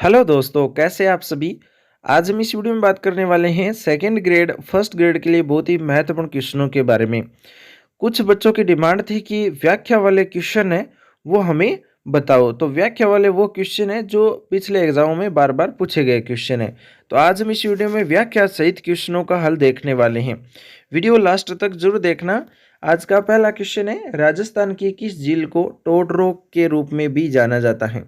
Hello दोस्तों, कैसे आप सभी। आज हम इस वीडियो में बात करने वाले हैं सेकंड ग्रेड फर्स्ट ग्रेड के लिए बहुत ही महत्वपूर्ण क्वेश्चनों के बारे में। कुछ बच्चों की डिमांड थी कि व्याख्या वाले क्वेश्चन है वो हमें बताओ। तो व्याख्या वाले वो क्वेश्चन है जो पिछले एग्जामों में बार बार पूछे गए क्वेश्चन है। तो आज हम इस वीडियो में व्याख्या सहित क्वेश्चनों का हल देखने वाले हैं। वीडियो लास्ट तक जरूर देखना। आज का पहला क्वेश्चन है, राजस्थान की किस झील को टोडरोक के रूप में भी जाना जाता है।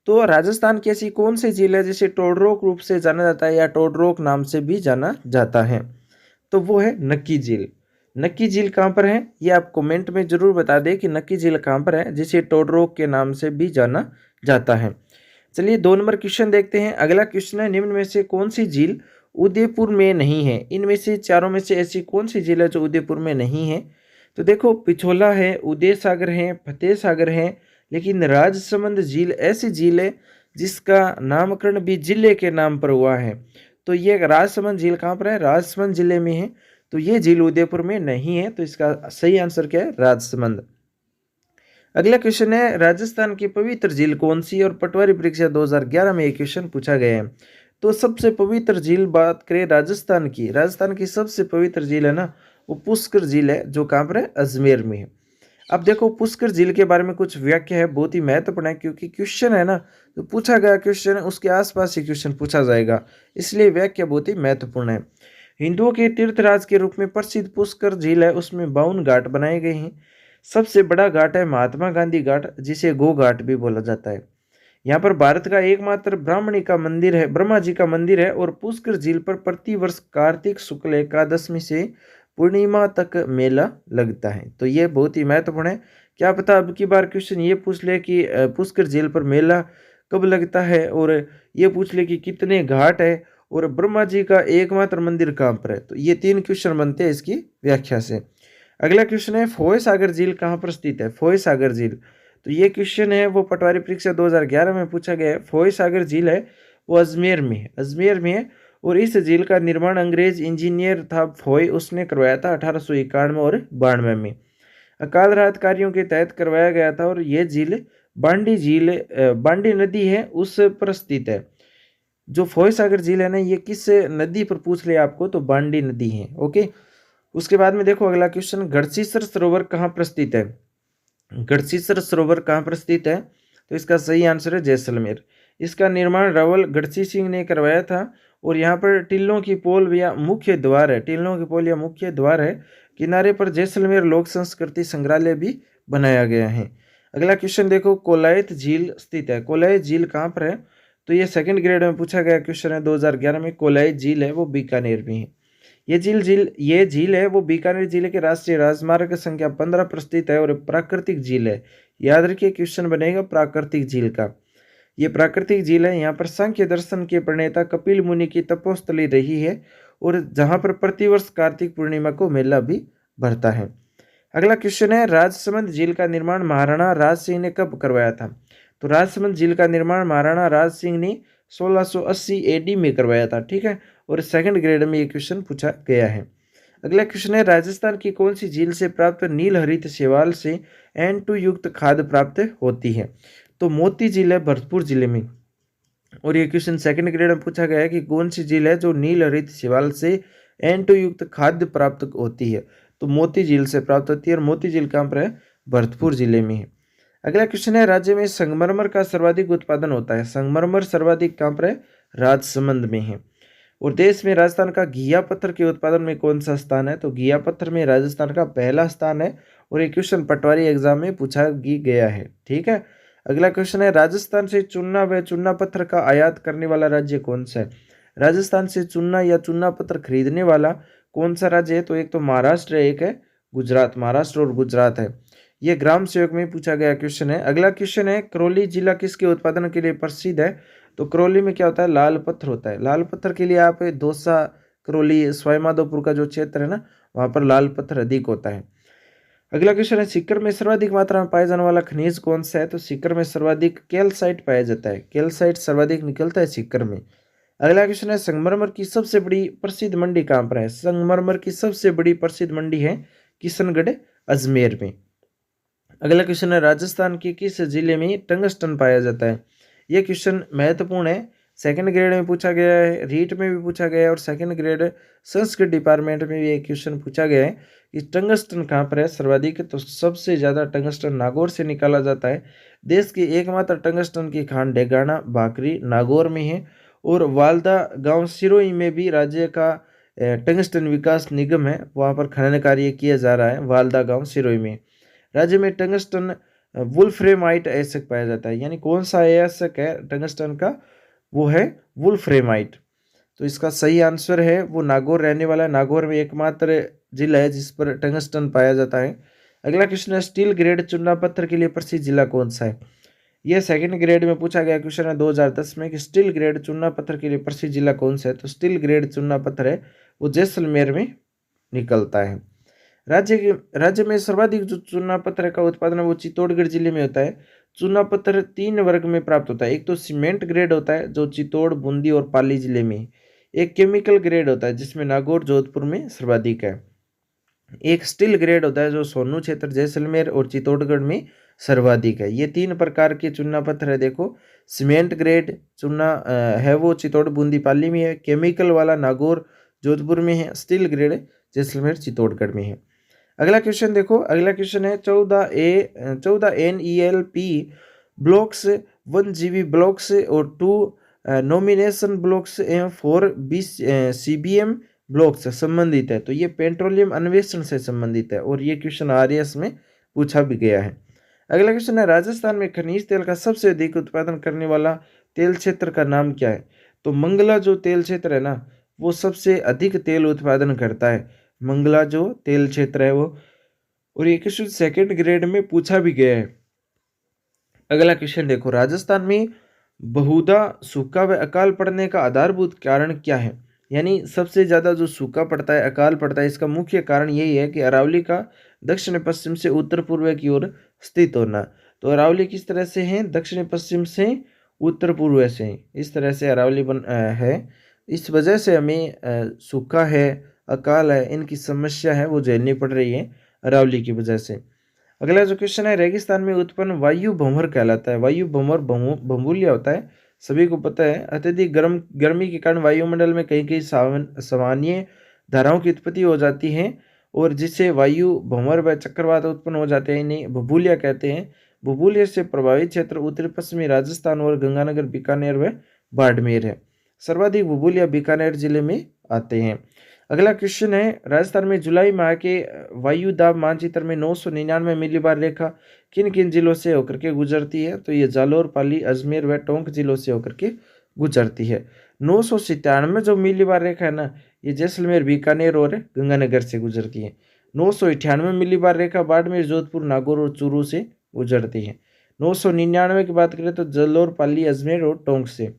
तो राजस्थान की ऐसी कौन सी झील है जिसे टोडरोक रूप से जाना जाता है या टोडरोक नाम से भी जाना जाता है। तो वो है नक्की झील। नक्की झील कहाँ पर है ये आप कमेंट में जरूर बता दें कि नक्की झील कहाँ पर है जिसे टोडरोक के नाम से भी जाना जाता है। चलिए 2 नंबर क्वेश्चन देखते हैं। अगला क्वेश्चन है, निम्न में से कौन सी झील उदयपुर में नहीं है। इनमें से चारों में से ऐसी कौन सी झील है जो उदयपुर में नहीं है। तो देखो, पिछोला है, उदय सागर है, फतेह सागर है, लेकिन राजसमंद झील ऐसी झील है जिसका नामकरण भी जिले के नाम पर हुआ है। तो ये राजसमंद झील कहाँ पर है, राजसमंद जिले में है। तो ये झील उदयपुर में नहीं है। तो इसका सही आंसर क्या है, राजसमंद। अगला क्वेश्चन है, राजस्थान की पवित्र झील कौन सी। और पटवारी परीक्षा 2011 में ये क्वेश्चन पूछा गया है। तो सबसे पवित्र झील बात करें राजस्थान की सबसे पवित्र झील है ना, वो पुष्कर झील है जो कहाँ पर है, अजमेर में है। अब देखो, पुष्कर झील के बारे में कुछ व्याख्या है, बहुत ही महत्वपूर्ण है क्योंकि क्वेश्चन है ना, जो पूछा गया क्वेश्चन है उसके आसपास ही क्वेश्चन पूछा जाएगा, इसलिए व्याख्या बहुत ही महत्वपूर्ण है। हिंदुओं के तीर्थराज के रूप में प्रसिद्ध पुष्कर झील है, उसमें 52 घाट बनाए गए हैं। सबसे बड़ा घाट है महात्मा गांधी घाट, जिसे गो घाट भी बोला जाता है। यहाँ पर भारत का एकमात्र ब्राह्मणी का मंदिर है, ब्रह्मा जी का मंदिर है। और पुष्कर झील पर प्रतिवर्ष कार्तिक शुक्ल एकादशी से पूर्णिमा तक मेला लगता है। तो ये बहुत ही महत्वपूर्ण है। क्या पता अब की बार क्वेश्चन ये पूछ ले कि पुष्कर झील पर मेला कब लगता है, और ये पूछ ले कि कितने घाट है, और ब्रह्मा जी का एकमात्र मंदिर कहाँ पर है। तो ये 3 क्वेश्चन बनते हैं इसकी व्याख्या से। अगला क्वेश्चन है, फोय सागर झील कहाँ पर स्थित है। फोय सागर झील, तो ये क्वेश्चन है वो पटवारी परीक्षा 2011 में पूछा गया है। फोय सागर झील है वो अजमेर में है, अजमेर में है। और इस झील का निर्माण अंग्रेज इंजीनियर था फोय, उसने करवाया था 1891 और 92 में। अकाल राहत कार्यों के तहत करवाया गया था। और ये झील बांडी नदी है उस पर स्थित है। जो फोय सागर झील है ना, ये किस नदी पर पूछ ले आपको, तो बांडी नदी है। ओके। उसके बाद में देखो अगला क्वेश्चन, गढ़सीसर सरोवर कहाँ पर स्थित है। गढ़सीसर सरोवर कहाँ पर स्थित है। तो इसका सही आंसर है जैसलमेर। इसका निर्माण रावल गढ़सी सिंह ने करवाया था। और यहाँ पर टिल्लों की पोल या मुख्य द्वार है, टिल्लों की पोल या मुख्य द्वार है। किनारे पर जैसलमेर लोक संस्कृति संग्रहालय भी बनाया गया है। अगला क्वेश्चन देखो, कोलायत झील स्थित है। कोलायत झील कहाँ पर है। तो ये सेकंड ग्रेड में पूछा गया क्वेश्चन है 2011 में। कोलायत झील है वो बीकानेर में है। ये झील है वो बीकानेर जिले के राष्ट्रीय राजमार्ग संख्या 15 पर स्थित है। और प्राकृतिक झील है, याद रखिए क्वेश्चन बनेगा प्राकृतिक झील का। ये प्राकृतिक झील है, यहाँ पर सांख्य दर्शन के प्रणेता कपिल मुनि की तपोस्थली रही है। और जहाँ पर प्रतिवर्ष कार्तिक पूर्णिमा को मेला भी भरता है। अगला क्वेश्चन है, राजसमंद झील का निर्माण महाराणा राज सिंह ने कब करवाया था। तो राजसमंद झील का निर्माण महाराणा राज सिंह ने 1680 एडी में करवाया था। ठीक है। और सेकंड ग्रेड में ये क्वेश्चन पूछा गया है। अगला क्वेश्चन है, राजस्थान की कौन सी झील से प्राप्त नील हरित शैवाल से N2 युक्त खाद प्राप्त होती है। तो मोती झील है भरतपुर जिले में। और ये क्वेश्चन सेकंड ग्रेड में पूछा गया है कि कौन सी झील है जो नील हरित शैवाल से N2 युक्त खाद्य प्राप्त होती है। तो मोती झील से प्राप्त होती है। और मोती झील कहाँ पर है, भरतपुर जिले में है। अगला क्वेश्चन है, राज्य में संगमरमर का सर्वाधिक उत्पादन होता है। संगमरमर सर्वाधिक कहाँ पर है, राजसमंद में है। और देश में राजस्थान का घिया पत्थर के उत्पादन में कौन सा स्थान है। तो घिया पत्थर में राजस्थान का पहला स्थान है। और ये क्वेश्चन पटवारी एग्जाम में पूछा गया है। ठीक है। अगला क्वेश्चन है, राजस्थान से चूना व चूना पत्थर का आयात करने वाला राज्य कौन सा है। राजस्थान से चूना या चूना पत्थर खरीदने वाला कौन सा राज्य है। तो एक तो महाराष्ट्र है, एक है गुजरात। महाराष्ट्र और गुजरात है। ये ग्राम सेवक में पूछा गया क्वेश्चन है। अगला क्वेश्चन है, करौली जिला किसके उत्पादन के लिए प्रसिद्ध है। तो करौली में क्या होता है, लाल पत्थर होता है। लाल पत्थर के लिए आप दौसा, करौली, सवाईमाधोपुर का जो क्षेत्र है ना, वहाँ पर लाल पत्थर अधिक होता है। अगला क्वेश्चन है, सीकर में सर्वाधिक मात्रा में पाया जाने वाला खनिज कौन सा है। तो सीकर में सर्वाधिक कैल्साइट पाया जाता है। कैल्साइट सर्वाधिक निकलता है सीकर में। अगला क्वेश्चन है, संगमरमर की सबसे बड़ी प्रसिद्ध मंडी कहाँ पर है। संगमरमर की सबसे बड़ी प्रसिद्ध मंडी है किशनगढ़, अजमेर में। अगला क्वेश्चन है, राजस्थान के किस जिले में टंगस्टन पाया जाता है। ये क्वेश्चन महत्वपूर्ण है, सेकंड ग्रेड में पूछा गया है, रीट में भी पूछा गया है और सेकंड ग्रेड संस्कृत डिपार्टमेंट में भी एक क्वेश्चन पूछा गया है कि टंगस्टन कहाँ पर है सर्वाधिक। तो सबसे ज़्यादा टंगस्टन नागौर से निकाला जाता है। देश की एकमात्र टंगस्टन की खान डेगाना भाकरी नागौर में है और वालदा गांव सिरोही में भी राज्य का टंगस्टन विकास निगम है, वहाँ पर खनन कार्य किया जा रहा है वालदा गांव सिरोही में। राज्य में टंगस्टन वुल्फ्रेमाइट अयस्क पाया जाता है, यानी कौन सा अयस्क है टंगस्टन का, वो है वुल्फ्रेमाइट। तो इसका सही आंसर है वो नागौर रहने वाला है। नागौर में एकमात्र जिला है जिस पर टंगस्टन पाया जाता है। अगला क्वेश्चन है स्टील ग्रेड चूना पत्थर के लिए प्रसिद्ध जिला कौन सा है। यह सेकंड ग्रेड में पूछा गया क्वेश्चन है 2010 में कि स्टील ग्रेड चूना पत्थर के लिए प्रसिद्ध जिला कौन सा है। तो स्टील ग्रेड चूना पत्थर है वो जैसलमेर में निकलता है। राज्य में सर्वाधिक जो चूना पत्थर का उत्पादन है वो चित्तौड़गढ़ जिले में होता है। चूना पत्थर 3 वर्ग में प्राप्त होता है। एक तो सीमेंट ग्रेड होता है जो चित्तौड़, बूंदी और पाली जिले में। एक केमिकल ग्रेड होता है जिसमें नागौर, जोधपुर में सर्वाधिक है। एक स्टील ग्रेड होता है जो सोनू क्षेत्र, जैसलमेर और चित्तौड़गढ़ में सर्वाधिक है। ये 3 प्रकार के चूना पत्थर है। देखो, सीमेंट ग्रेड चूना है वो चित्तौड़, बूंदी, पाली में है। केमिकल वाला नागौर, जोधपुर में है। स्टील ग्रेड जैसलमेर, चित्तौड़गढ़ में है। अगला क्वेश्चन देखो, अगला क्वेश्चन है 14 NELP ब्लॉक्स, 1 GB ब्लॉक्स और 2 नॉमिनेशन ब्लॉक्स एवं 4 CBM ब्लॉक्स संबंधित है। तो ये पेट्रोलियम अन्वेषण से संबंधित है और ये क्वेश्चन RAS में पूछा भी गया है। अगला क्वेश्चन है राजस्थान में खनिज तेल का सबसे अधिक उत्पादन करने वाला तेल क्षेत्र का नाम क्या है। तो मंगला जो तेल क्षेत्र है ना वो सबसे अधिक तेल उत्पादन करता है, मंगला जो तेल क्षेत्र है वो। और ये क्वेश्चन सेकंड ग्रेड में पूछा भी गया है। अगला क्वेश्चन देखो, राजस्थान में बहुधा सूखा व अकाल पड़ने का आधारभूत कारण क्या है। यानी सबसे ज़्यादा जो सूखा पड़ता है, अकाल पड़ता है, इसका मुख्य कारण यही है कि अरावली का दक्षिण पश्चिम से उत्तर पूर्व की ओर स्थित होना। तो अरावली किस तरह से है, दक्षिण पश्चिम से उत्तर पूर्व से, इस तरह से अरावली है। इस वजह से हमें सूखा है, अकाल है, इनकी समस्या है वो झेलनी पड़ रही है अरावली की वजह से। अगला जो क्वेश्चन है, रेगिस्तान में उत्पन्न वायु भंवर कहलाता है। वायु भंवर भंबूलिया होता है, सभी को पता है। अत्यधिक गर्मी के कारण वायुमंडल में कई कई सामान्य धाराओं की उत्पत्ति हो जाती है और जिससे वायु भंवर व चक्रवात उत्पन्न हो जाते हैं, इन्हें भूबुलिया कहते हैं। भूबुलिया से प्रभावित क्षेत्र उत्तरी पश्चिमी राजस्थान और गंगानगर, बीकानेर व बाड़मेर है। सर्वाधिक भूबुलिया बीकानेर जिले में आते हैं। अगला क्वेश्चन है, राजस्थान में जुलाई माह के वायु दाब मानचित्र में 999 मिलीबार रेखा किन किन जिलों से होकर के गुजरती है। तो ये जालोर, पाली, अजमेर व टोंक जिलों से होकर के गुजरती है। 997 जो मिलीबार रेखा है ना, ये जैसलमेर, बीकानेर और गंगानगर से गुजरती है। 998 मिलीबार रेखा बाड़मेर, जोधपुर, नागौर और चूरू से गुजरती है। 999 की बात करें तो जालोर, पाली, अजमेर और टोंक से।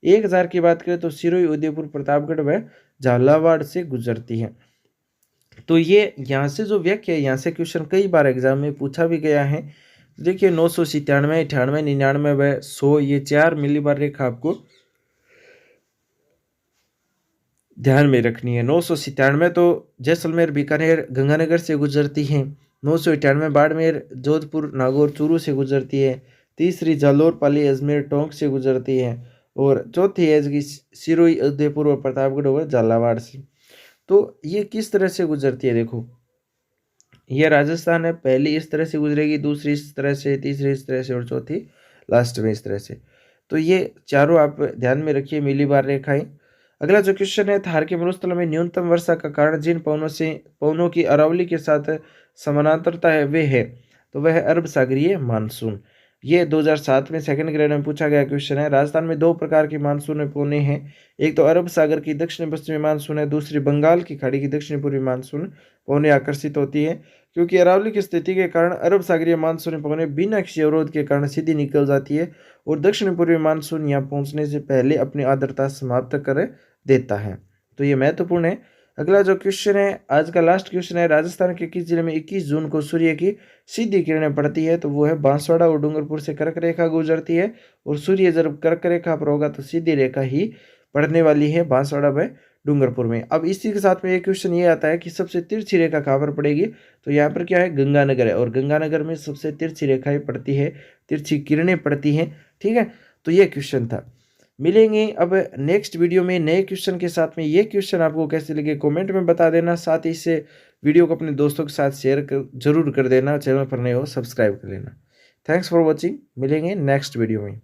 1000 की बात करें तो सिरोही, उदयपुर, प्रतापगढ़ व झालावाड़ से गुजरती है। तो ये यहाँ से जो व्याख्या है, यहाँ से क्वेश्चन कई बार एग्जाम में पूछा भी गया है। देखिए 997, 98, 99 व 100, ये 4 मिलीबार रेखा आपको ध्यान में रखनी है। 997 तो जैसलमेर, बीकानेर, गंगानगर से गुजरती है। 998 बाड़मेर, जोधपुर, नागौर, चूरू से गुजरती है। तीसरी जालोर, पाली, अजमेर, टोंक से गुजरती है और चौथी है कि सिरोही, उदयपुर और प्रतापगढ़ और झालावाड़ से। तो ये किस तरह से गुजरती है, देखो ये राजस्थान है, पहली इस तरह से गुजरेगी, दूसरी इस तरह से, तीसरी इस तरह से और चौथी लास्ट में इस तरह से। तो ये चारों आप ध्यान में रखिए मिलीबार रेखाएं। अगला जो क्वेश्चन है, थार के मरुस्थल में न्यूनतम वर्षा का कारण जिन पवनों की अरावली के साथ समानांतरता है वे है। तो वह है अरब सागरीय मानसून। ये 2007 में सेकंड ग्रेड में पूछा गया क्वेश्चन है। राजस्थान में 2 प्रकार की मानसून पवनें हैं। एक तो अरब सागर की दक्षिण पश्चिमी मानसून है, दूसरी बंगाल की खाड़ी की दक्षिण पूर्वी मानसून पवनें आकर्षित होती है। क्योंकि अरावली की स्थिति के कारण अरब सागरीय मानसून पवनें बिना किसी अवरोध के कारण सीधी निकल जाती है और दक्षिण पूर्वी मानसून यहाँ पहुँचने से पहले अपनी आर्द्रता समाप्त कर देता है। तो ये महत्वपूर्ण है। अगला जो क्वेश्चन है, आज का लास्ट क्वेश्चन है, राजस्थान के किस जिले में 21 जून को सूर्य की सीधी किरणें पड़ती है। तो वो है बांसवाड़ा और डूंगरपुर से कर्क रेखा गुजरती है और सूर्य जब कर्क रेखा पर होगा तो सीधी रेखा ही पड़ने वाली है बांसवाड़ा व डूंगरपुर में। अब इसी के साथ में एक क्वेश्चन ये आता है कि सबसे तिरछी रेखा कहाँ पर पड़ेगी। तो यहाँ पर क्या है, गंगानगर है और गंगानगर में सबसे तिरछी रेखाएं पड़ती है, तिरछी किरणें पड़ती हैं। ठीक है, तो ये क्वेश्चन था। मिलेंगे अब नेक्स्ट वीडियो में नए क्वेश्चन के साथ में। ये क्वेश्चन आपको कैसे लगे कमेंट में बता देना, साथ ही इसे वीडियो को अपने दोस्तों के साथ शेयर जरूर कर देना। चैनल पर नए हो सब्सक्राइब कर लेना। थैंक्स फॉर वॉचिंग, मिलेंगे नेक्स्ट वीडियो में।